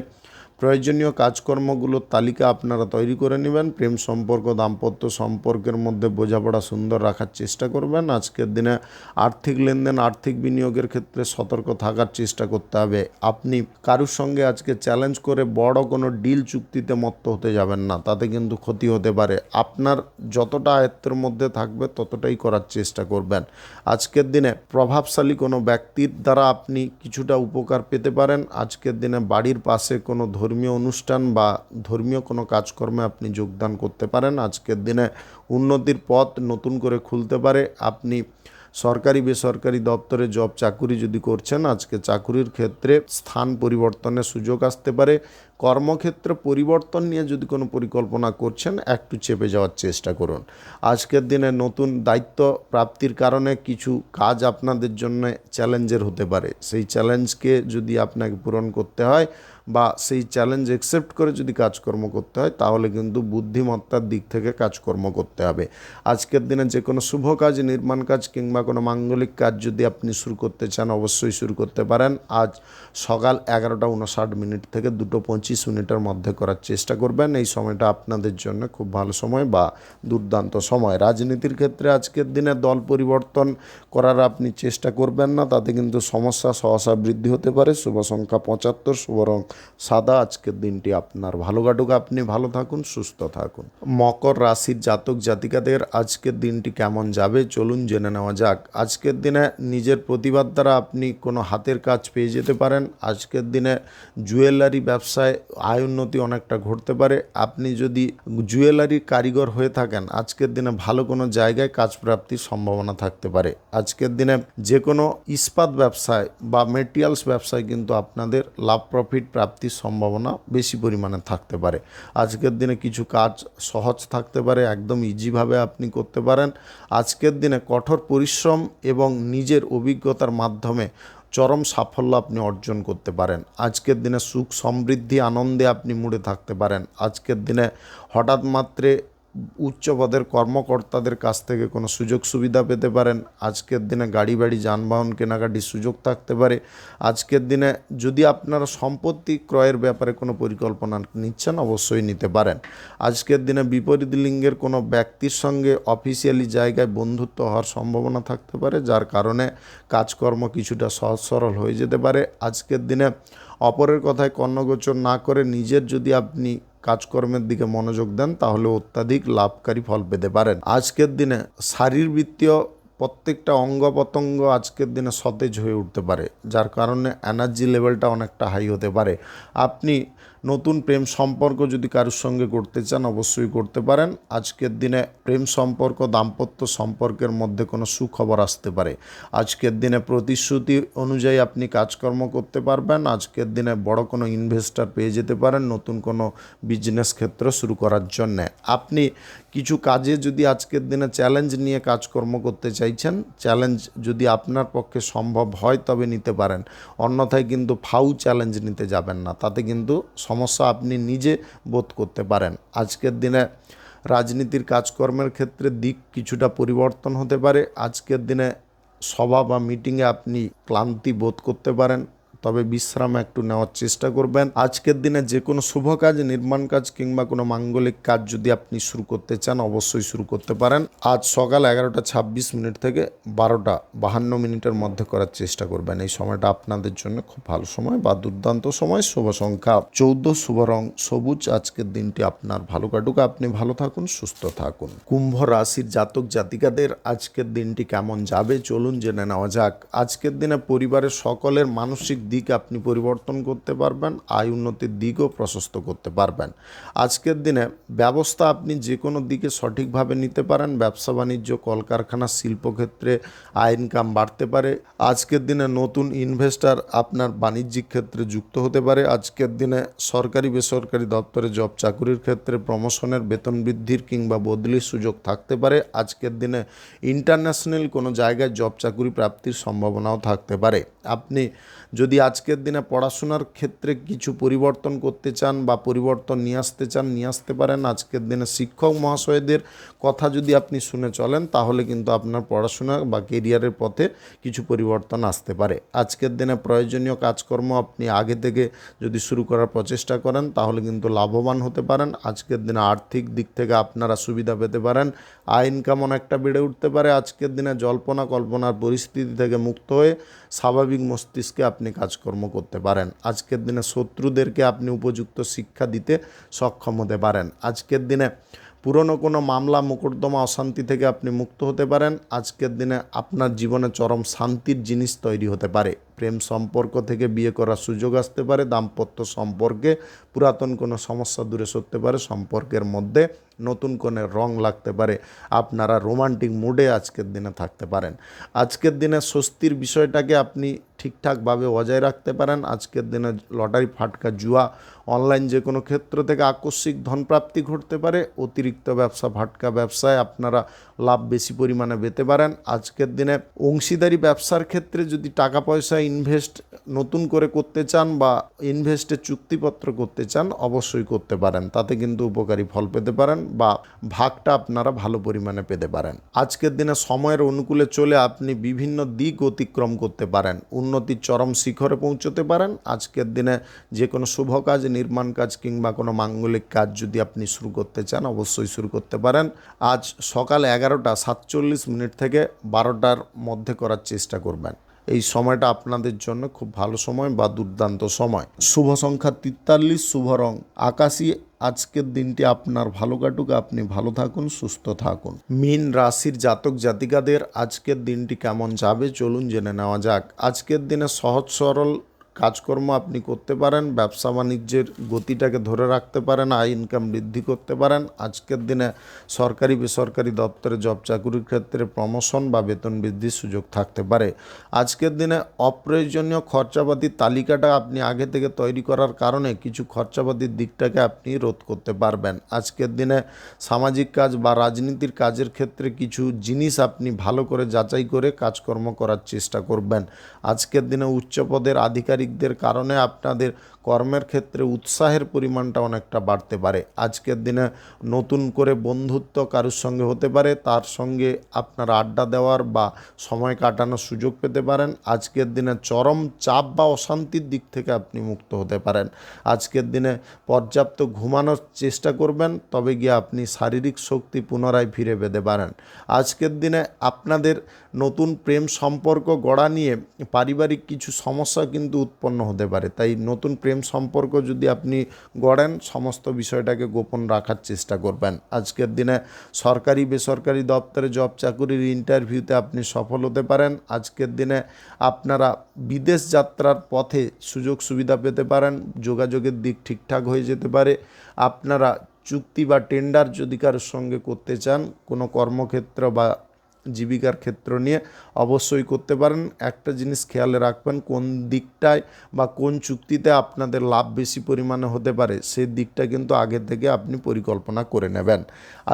প্রয়োজনীয় কাজকর্মগুলোর তালিকা আপনারা তৈরি করে নেবেন। প্রেম সম্পর্ক, দাম্পত্য সম্পর্কের মধ্যে বোঝাপড়া সুন্দর রাখার চেষ্টা করবেন। আজকের দিনে আর্থিক লেনদেন, আর্থিক বিনিয়োগের ক্ষেত্রে সতর্ক থাকার চেষ্টা করতে হবে। আপনি কারুর সঙ্গে আজকে চ্যালেঞ্জ করে বড় কোনো ডিল চুক্তিতে মত্ত হতে যাবেন না, তাতে কিন্তু ক্ষতি হতে পারে। আপনার যতটা আয়ত্তের মধ্যে থাকবে ততটাই করার চেষ্টা করবেন। আজকের দিনে প্রভাবশালী কোনো ব্যক্তির দ্বারা আপনি কিছুটা উপকার পেতে পারেন। আজকের দিনে বাড়ির পাশে কোনো ধর্মীয় অনুষ্ঠান বা ধর্মীয় কোনো কাজকর্মে আপনি যোগদান করতে পারেন। আজকের দিনে উন্নতির পথ নতুন করে খুলতে পারে। আপনি সরকারি বেসরকারি দপ্তরে জব চাকুরি যদি করছেন, আজকে চাকুরির ক্ষেত্রে স্থান পরিবর্তনের সুযোগ আসতে পারে। কর্মক্ষেত্র পরিবর্তন নিয়ে যদি কোনো পরিকল্পনা করছেন, একটু চেপে যাওয়ার চেষ্টা করুন। আজকের দিনে নতুন দায়িত্ব প্রাপ্তির কারণে কিছু কাজ আপনাদের জন্য চ্যালেঞ্জের হতে পারে। সেই চ্যালেঞ্জকে যদি আপনাকে পূরণ করতে হয়, বা সেই চ্যালেঞ্জ অ্যাকসেপ্ট করে যদি কাজকর্ম করতে হয় তাহলে কিন্তু বুদ্ধিমত্তার দিক থেকে কাজকর্ম করতে হবে। আজকের দিনে যে কোনো শুভ কাজ, নির্মাণ কাজ কিংবা কোনো মাঙ্গলিক কাজ যদি আপনি শুরু করতে চান অবশ্যই শুরু করতে পারেন। আজ সকাল 11:59 থেকে 2:25 মধ্যে করার চেষ্টা করবেন। এই সময়টা আপনাদের জন্য খুব ভালো সময় বা দুর্দান্ত সময়। রাজনীতির ক্ষেত্রে আজকের দিনে দল পরিবর্তন করার আপনি চেষ্টা করবেন না, তাতে কিন্তু সমস্যা সহসা বৃদ্ধি হতে পারে। শুভ সংখ্যা 75, শুভ রং সাদা। আজকের দিনটি আপনার ভালো কাটুক, আপনি ভালো থাকুন, সুস্থ থাকুন। মকর রাশির জাতক জাতিকাদের আজকের দিনটি কেমন যাবে চলুন জেনে নেওয়া যাক। আজকের দিনে নিজের প্রতিভার দ্বারা আপনি কোনো হাতের কাজ পেয়ে যেতে পারেন। আজকের দিনে জুয়েলারি ব্যবসায় আয় উন্নতি অনেকটা ঘটতে পারে। আপনি যদি জুয়েলারির কারিগর হয়ে থাকেন আজকের দিনে ভালো কোনো জায়গায় কাজ প্রাপ্তির সম্ভাবনা থাকতে পারে। আজকের দিনে যে কোনো ইস্পাত ব্যবসায় বা মেটেরিয়ালস ব্যবসায় কিন্তু আপনাদের লাভ প্রফিট প্রাপ্তির সম্ভাবনা বেশি পরিমাণে থাকতে পারে। আজকের দিনে কিছু কাজ সহজ থাকতে পারে, একদম ইজিভাবে আপনি করতে পারেন। আজকের দিনে কঠোর পরিশ্রম এবং নিজের অভিজ্ঞতার মাধ্যমে চরম সাফল্য আপনি অর্জন করতে পারেন। আজকের দিনে সুখ সমৃদ্ধি আনন্দে আপনি মুড়ে থাকতে পারেন। আজকের দিনে হঠাৎ মাত্রে উচ্চ পদের কর্মকর্তাদের কাছ থেকে কোনো সুযোগ সুবিধা পেতে পারেন। আজকের দিনে গাড়ি বাড়ি যানবাহন কেনাকাটির সুযোগ থাকতে পারে। আজকের দিনে যদি আপনারা সম্পত্তি ক্রয়ের ব্যাপারে কোনো পরিকল্পনা নিচ্ছেন অবশ্যই নিতে পারেন। আজকের দিনে বিপরীত লিঙ্গের কোনো ব্যক্তির সঙ্গে অফিসিয়ালি জায়গায় বন্ধুত্ব হওয়ার সম্ভাবনা থাকতে পারে, যার কারণে কাজকর্ম কিছুটা সহজ সরল হয়ে যেতে পারে। আজকের দিনে অপরের কথায় কর্ণগোচর না করে নিজের যদি আপনি কাজকর্মের দিকে মনোযোগ দেন তাহলে অত্যাধিক লাভকারী ফল পেতে পারেন। আজকের দিনে শারীরবৃত্তীয় প্রত্যেকটা অঙ্গ প্রত্যঙ্গ আজকের দিনে সতেজ হয়ে উঠতে পারে, যার কারণে এনার্জি লেভেলটা অনেকটা হাই হতে পারে। আপনি নতুন প্রেম সম্পর্ক যদি কারোর সঙ্গে করতে চান অবশ্যই করতে পারেন। আজকের দিনে প্রেম সম্পর্ক দাম্পত্য সম্পর্কের মধ্যে কোনো সুখবর আসতে পারে। আজকের দিনে প্রতিশ্রুতি অনুযায়ী আপনি কাজকর্ম করতে পারবেন। আজকের দিনে বড় কোনো ইনভেস্টর পেয়ে যেতে পারেন নতুন কোনো বিজনেস ক্ষেত্র শুরু করার জন্যে। আপনি কিছু কাজে যদি আজকের দিনে চ্যালেঞ্জ নিয়ে কাজকর্ম করতে চাইছেন, চ্যালেঞ্জ যদি আপনার পক্ষে সম্ভব হয় তবে নিতে পারেন, অন্যথায় কিন্তু ফাউ চ্যালেঞ্জ নিতে যাবেন না, তাতে কিন্তু সমস্যা আপনি নিজে বোধ করতে পারেন। আজকের দিনে রাজনীতির কাজকর্মের ক্ষেত্রে দিক কিছুটা পরিবর্তন হতে পারে। আজকের দিনে সভা বা মিটিংয়ে আপনি ক্লান্তি বোধ করতে পারেন, তবে বিশ্রাম একটু নেওয়ার চেষ্টা করবেন। আজকের দিনে যে কোনো শুভ কাজ, নির্মাণ কাজ কিংবা কোনো মাঙ্গলিক কাজ যদি আপনি শুরু করতে চান অবশ্যই শুরু করতে পারেন। আজ সকাল 11:26 থেকে 12:52 মধ্যে করার চেষ্টা করবেন। এই সময়টা আপনাদের জন্য খুব ভালো সময় বা দুর্দান্ত সময়। শুভ সংখ্যা 14, শুভ রং সবুজ। আজকের দিনটি আপনার ভালো কাটুক, আপনি ভালো থাকুন, সুস্থ থাকুন। কুম্ভ রাশির জাতক জাতিকাদের আজকের দিনটি কেমন যাবে চলুন জেনে নেওয়া যাক। আজকের দিনে পরিবারের সকলের মানসিক দিক আপনি পরিবর্তন করতে পারবেন, আয় উন্নতির দিকও প্রশস্ত করতে পারবেন। আজকের দিনে ব্যবস্থা আপনি যে কোনো দিকে সঠিকভাবে নিতে পারেন। ব্যবসা বাণিজ্য, কলকারখানা, শিল্পক্ষেত্রে আয় ইনকাম বাড়তে পারে। আজকের দিনে নতুন ইনভেস্টর আপনার বাণিজ্যিক ক্ষেত্রে যুক্ত হতে পারে। আজকের দিনে সরকারি বেসরকারি দপ্তরে জব চাকুরির ক্ষেত্রে প্রমোশনের, বেতন বৃদ্ধির কিংবা বদলির সুযোগ থাকতে পারে। আজকের দিনে ইন্টারন্যাশনাল কোনো জায়গায় জব চাকুরি প্রাপ্তির সম্ভাবনাও থাকতে পারে। আপনি যদি আজকের দিনে পড়াশোনার ক্ষেত্রে কিছু পরিবর্তন করতে চান বা পরিবর্তন নিয়ে আসতে পারেন। আজকের দিনে শিক্ষক মহাশয়দের কথা যদি আপনি শুনে চলেন তাহলে কিন্তু আপনার পড়াশোনা বা কেরিয়ারের পথে কিছু পরিবর্তন আসতে পারে। আজকের দিনে প্রয়োজনীয় কাজকর্ম আপনি আগে থেকে যদি শুরু করার প্রচেষ্টা করেন তাহলে কিন্তু লাভবান হতে পারেন। আজকের দিনে আর্থিক দিক থেকে আপনারা সুবিধা পেতে পারেন, আয় ইনকাম অনেকটা বেড়ে উঠতে পারে। আজকের দিনে জল্পনা কল্পনার পরিস্থিতি থেকে মুক্ত হয়ে স্বাভাবিক মস্তিষ্কে আপনি কাজকর্ম করতে পারেন। আজকের দিনে শত্রুদেরকে আপনি উপযুক্ত শিক্ষা দিতে সক্ষম হতে পারেন। আজকের দিনে পুরনো কোনো মামলা মোকদ্দমা অশান্তি থেকে আপনি মুক্ত হতে পারেন। আজকের দিনে আপনার জীবনে চরম শান্তির জিনিস তৈরি হতে পারে। প্রেম সম্পর্ক থেকে বিয়ে করার সুযোগ আসতে পারে। দাম্পত্য সম্পর্কে পুরাতন কোনো সমস্যা দূরে সরতে পারে। সম্পর্কের মধ্যে নতুন কোনো রং লাগতে পারে। আপনারা রোমান্টিক মুডে আজকের দিনে থাকতে পারেন। আজকের দিনে স্বস্তির বিষয়টাকে আপনি ঠিকঠাকভাবে বজায় রাখতে পারেন। আজকের দিনে লটারি, ফাটকা, জুয়া, অনলাইন যে কোনো ক্ষেত্র থেকে আকস্মিক ধনপ্রাপ্তি ঘটতে পারে। অতিরিক্ত ব্যবসা, ফাটকা ব্যবসায় আপনারা লাভ বেশি পরিমাণে পেতে পারেন। আজকের দিনে অংশীদারি ব্যবসার ক্ষেত্রে যদি টাকা পয়সা ইনভেস্ট নতুন করে করতে চান বা ইনভেস্টের চুক্তিপত্র করতে চান অবশ্যই করতে পারেন, তাতে কিন্তু উপকারী ফল পেতে পারেন বা ভাগটা আপনারা ভালো পরিমাণে পেতে পারেন। আজকের দিনে সময়ের অনুকূলে চলে আপনি বিভিন্ন দিক অতিক্রম করতে পারেন, উন্নতির চরম শিখরে পৌঁছতে পারেন। আজকের দিনে যে কোনো শুভ কাজ, নির্মাণ কাজ কিংবা কোনো মাঙ্গলিক কাজ যদি আপনি শুরু করতে চান অবশ্যই শুরু করতে পারেন। আজ সকাল 11টা 47 থেকে 12টার মধ্যে করার চেষ্টা করবেন। এই সময়টা আপনাদের জন্য খুব ভালো সময় বা দুর্দান্ত সময়। শুভ সংখ্যা 43, শুভ রং আকাশী। আজকের দিনটি আপনার ভালো কাটুক, আপনি ভালো থাকুন, সুস্থ থাকুন। মীন রাশির জাতক জাতিকাদের আজকের দিনটি কেমন যাবে চলুন জেনে নেওয়া যাক। আজকের দিনে সহজ সরল কাজকর্ম আপনি করতে পারেন, ব্যবসা বাণিজ্যের গতিটাকে ধরে রাখতে পারেন, আয় ইনকাম বৃদ্ধি করতে পারেন। আজকের দিনে সরকারি বেসরকারি দপ্তরে জব চাকুরির ক্ষেত্রে প্রমোশন বা বেতন বৃদ্ধির সুযোগ থাকতে পারে। আজকের দিনে অপ্রয়োজনীয় খরচাপাতির তালিকাটা আপনি আগে থেকে তৈরি করার কারণে কিছু খরচাপাতির দিকটাকে আপনি রোধ করতে পারবেন। আজকের দিনে সামাজিক কাজ বা রাজনীতির কাজের ক্ষেত্রে কিছু জিনিস আপনি ভালো করে যাচাই করে কাজকর্ম করার চেষ্টা করবেন। আজকের দিনে উচ্চ পদের আধিকারিকদের কারণে আপনাদের কর্মের ক্ষেত্রে উৎসাহের পরিমাণটা অনেকটা বাড়তে পারে। আজকের দিনে নতুন করে বন্ধুত্ব কারোর সঙ্গে হতে পারে, তার সঙ্গে আপনার আড্ডা দেওয়ার বা সময় কাটানোর সুযোগ পেতে পারেন। আজকের দিনে চরম চাপ বা অশান্তির দিক থেকে আপনি মুক্ত হতে পারেন। আজকের দিনে পর্যাপ্ত ঘুমানোর চেষ্টা করবেন, তবে গিয়ে আপনি শারীরিক শক্তি পুনরায় ফিরে পেতে পারেন। আজকের দিনে আপনাদের নতুন প্রেম সম্পর্ক গড়া নিয়ে পারিবারিক কিছু সমস্যা কিন্তু উৎপন্ন হতে পারে, তাই নতুন প্রেম সম্পর্ক যদি আপনি গড়েন সমস্ত বিষয়টাকে গোপন রাখার চেষ্টা করবেন। আজকের দিনে সরকারি বেসরকারি দপ্তরে জব চাকুরির ইন্টারভিউতে আপনি সফল হতে পারেন। আজকের দিনে আপনারা বিদেশ যাত্রার পথে সুযোগ সুবিধা পেতে পারেন, যোগাযোগের দিক ঠিকঠাক হয়ে যেতে পারে। আপনারা চুক্তি বা টেন্ডার যদি কারোর সঙ্গে করতে চান কোনো কর্মক্ষেত্র বা জীবিকার ক্ষেত্র নিয়ে অবশ্যই করতে পারেন। একটা জিনিস খেয়ালে রাখবেন, কোন দিকটায় বা কোন চুক্তিতে আপনাদের লাভ বেশি পরিমাণে হতে পারে সেই দিকটা কিন্তু আগে থেকে আপনি পরিকল্পনা করে নেবেন।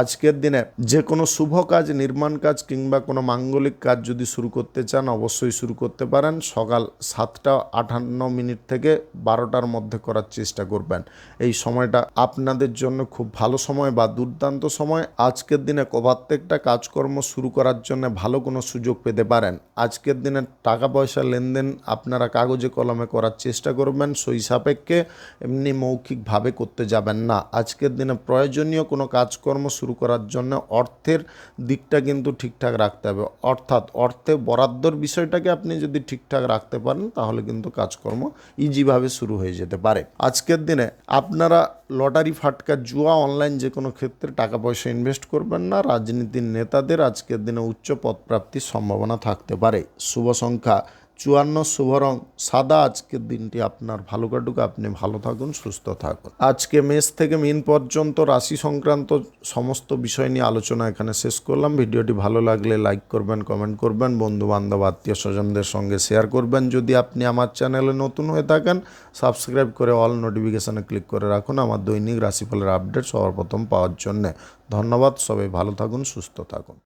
আজকের দিনে যে কোনো শুভ কাজ, নির্মাণ কাজ কিংবা কোনো মাঙ্গলিক কাজ যদি শুরু করতে চান অবশ্যই শুরু করতে পারেন। সকাল 7টা 58 থেকে 12টার মধ্যে করার চেষ্টা করবেন। এই সময়টা আপনাদের জন্য খুব ভালো সময় বা দুর্দান্ত সময়। আজকের দিনে প্রত্যেকটা কাজকর্ম শুরু করার জন্য ভালো কোনো সুযোগ পেতে পারেন। আজকের দিনে টাকা পয়সা লেনদেন আপনারা কাগজে কলমে করার চেষ্টা করবেন, সই সাপেক্ষে, এমনি মৌখিকভাবে করতে যাবেন না। আজকের দিনে প্রয়োজনীয় কোনো কাজকর্ম শুরু করার জন্য অর্থের দিকটা কিন্তু ঠিকঠাক রাখতে হবে, অর্থাৎ অর্থে বরাদ্দর বিষয়টাকে আপনি যদি ঠিকঠাক রাখতে পারেন তাহলে কিন্তু কাজকর্ম ইজিভাবে শুরু হয়ে যেতে পারে। আজকের দিনে আপনারা লটারি, ফাটকা, জুয়া, অনলাইন যে কোনো ক্ষেত্রে টাকা পয়সা ইনভেস্ট করবেন না। রাজনীতির নেতাদের আজকের দিনে উচ্চ পদপ্রাপ্তির সম্ভাবনা থাকতে পারে। শুভ সংখ্যা 54, শুভ রং সাদা। আজকের দিনটি আপনার ভালো কাটুক, আপনি ভালো থাকুন, সুস্থ থাকুন। আজকে মেষ থেকে মীন পর্যন্ত রাশি সংক্রান্ত সমস্ত বিষয় নিয়ে আলোচনা এখানে শেষ করলাম। ভিডিওটি ভালো লাগলে লাইক করবেন, কমেন্ট করবেন, বন্ধু বান্ধব আত্মীয় স্বজনদের সঙ্গে শেয়ার করবেন। যদি আপনি আমার চ্যানেলে নতুন হয়ে থাকেন সাবস্ক্রাইব করে অল নোটিফিকেশানে ক্লিক করে রাখুন আমার দৈনিক রাশিফলের আপডেট সবার প্রথম পাওয়ার জন্যে। ধন্যবাদ, সবাই ভালো থাকুন, সুস্থ থাকুন।